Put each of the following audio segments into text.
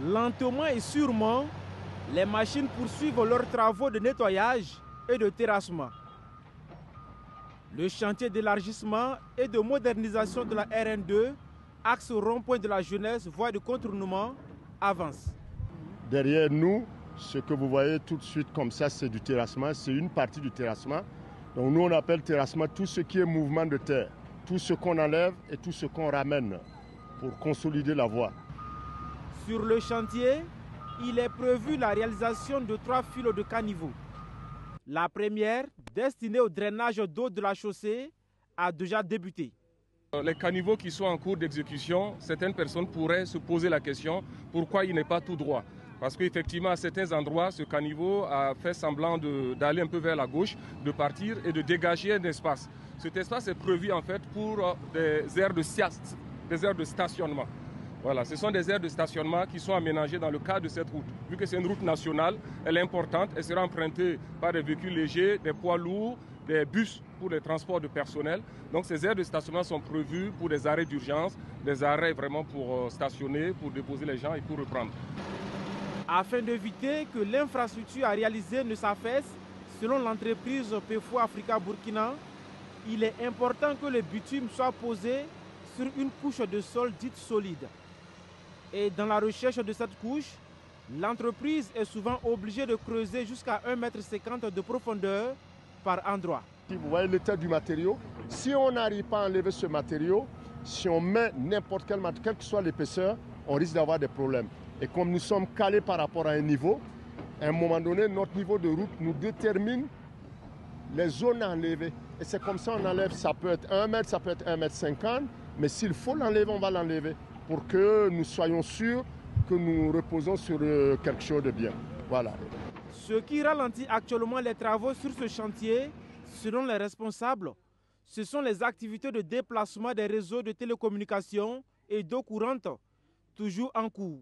Lentement et sûrement, les machines poursuivent leurs travaux de nettoyage et de terrassement. Le chantier d'élargissement et de modernisation de la RN2, axe rond-point de la jeunesse, voie de contournement, avance. Derrière nous, ce que vous voyez tout de suite comme ça, c'est du terrassement, c'est une partie du terrassement. Donc nous, on appelle terrassement tout ce qui est mouvement de terre, tout ce qu'on enlève et tout ce qu'on ramène pour consolider la voie. Sur le chantier, il est prévu la réalisation de 3 files de caniveaux. La première, destinée au drainage d'eau de la chaussée, a déjà débuté. Les caniveaux qui sont en cours d'exécution, certaines personnes pourraient se poser la question pourquoi il n'est pas tout droit. Parce qu'effectivement, à certains endroits, ce caniveau a fait semblant d'aller un peu vers la gauche, de partir et de dégager un espace. Cet espace est prévu en fait pour des aires de stationnement. Voilà, ce sont des aires de stationnement qui sont aménagées dans le cadre de cette route. Vu que c'est une route nationale, elle est importante, elle sera empruntée par des véhicules légers, des poids lourds, des bus pour les transports de personnel. Donc ces aires de stationnement sont prévues pour des arrêts d'urgence, des arrêts vraiment pour stationner, pour déposer les gens et pour reprendre. Afin d'éviter que l'infrastructure à réaliser ne s'affaisse, selon l'entreprise PEFO Africa Burkina, il est important que le bitume soit posé sur une couche de sol dite solide. Et dans la recherche de cette couche, l'entreprise est souvent obligée de creuser jusqu'à 1,50 m de profondeur par endroit. Vous voyez l'état du matériau. Si on n'arrive pas à enlever ce matériau, si on met n'importe quel matériau, quelle que soit l'épaisseur, on risque d'avoir des problèmes. Et comme nous sommes calés par rapport à un niveau, à un moment donné, notre niveau de route nous détermine les zones à enlever. Et c'est comme ça qu'on enlève. Ça peut être 1 mètre, ça peut être 1,50 m, mais s'il faut l'enlever, on va l'enlever pour que nous soyons sûrs que nous reposons sur quelque chose de bien. Voilà. Ce qui ralentit actuellement les travaux sur ce chantier, selon les responsables, ce sont les activités de déplacement des réseaux de télécommunications et d'eau courante, toujours en cours.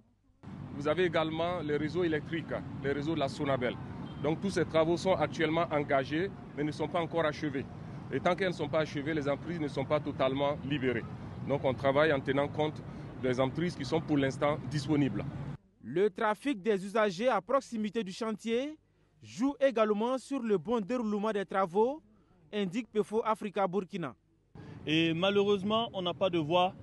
Vous avez également les réseaux électriques, les réseaux de la Sonabel. Donc tous ces travaux sont actuellement engagés, mais ne sont pas encore achevés. Et tant qu'elles ne sont pas achevées, les emprises ne sont pas totalement libérées. Donc on travaille en tenant compte des emprises qui sont pour l'instant disponibles. Le trafic des usagers à proximité du chantier joue également sur le bon déroulement des travaux, indique PEFO Africa Burkina. Et malheureusement, on n'a pas de voie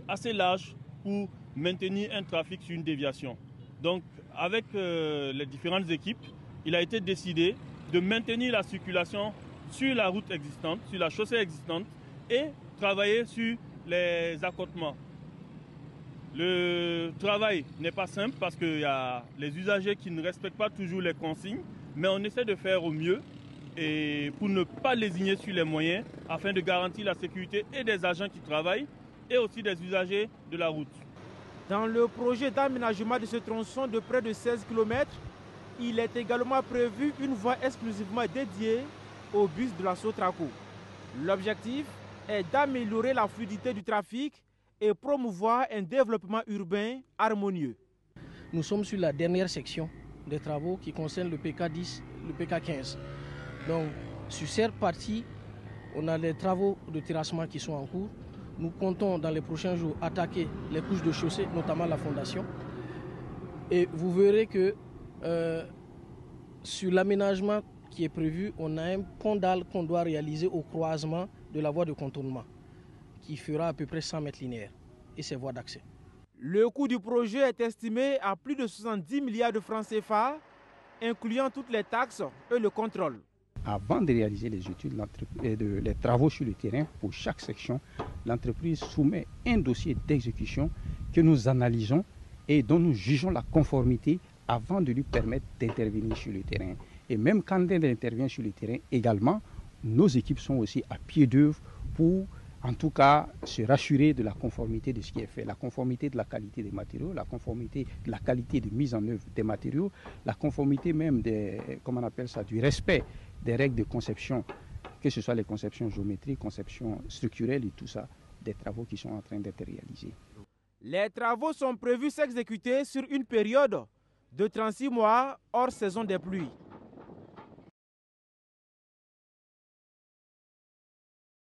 assez large pour maintenir un trafic sur une déviation. Donc avec les différentes équipes, il a été décidé de maintenir la circulation sur la route existante, sur la chaussée existante et travailler sur les accotements. Le travail n'est pas simple parce qu'il y a les usagers qui ne respectent pas toujours les consignes, mais on essaie de faire au mieux et pour ne pas lésigner sur les moyens afin de garantir la sécurité et des agents qui travaillent et aussi des usagers de la route. Dans le projet d'aménagement de ce tronçon de près de 16 km, il est également prévu une voie exclusivement dédiée aux bus de la Sotraco. L'objectif est d'améliorer la fluidité du trafic et promouvoir un développement urbain harmonieux. Nous sommes sur la dernière section des travaux qui concernent le PK10, le PK15. Donc, sur cette partie, on a les travaux de terrassement qui sont en cours. Nous comptons dans les prochains jours attaquer les couches de chaussée, notamment la fondation. Et vous verrez que sur l'aménagement qui est prévu, on a un pont dalle qu'on doit réaliser au croisement de la voie de contournement, qui fera à peu près 100 mètres linéaires et ses voies d'accès. Le coût du projet est estimé à plus de 70 milliards de francs CFA, incluant toutes les taxes et le contrôle. Avant de réaliser les études, les travaux sur le terrain, pour chaque section, l'entreprise soumet un dossier d'exécution que nous analysons et dont nous jugeons la conformité avant de lui permettre d'intervenir sur le terrain. Et même quand elle intervient sur le terrain également, nos équipes sont aussi à pied d'œuvre pour en tout cas se rassurer de la conformité de ce qui est fait, la conformité de la qualité des matériaux, la conformité de la qualité de mise en œuvre des matériaux, la conformité même du respect des règles de conception, que ce soit les conceptions géométriques, conceptions structurelles et tout ça, des travaux qui sont en train d'être réalisés. Les travaux sont prévus s'exécuter sur une période de 36 mois hors saison des pluies.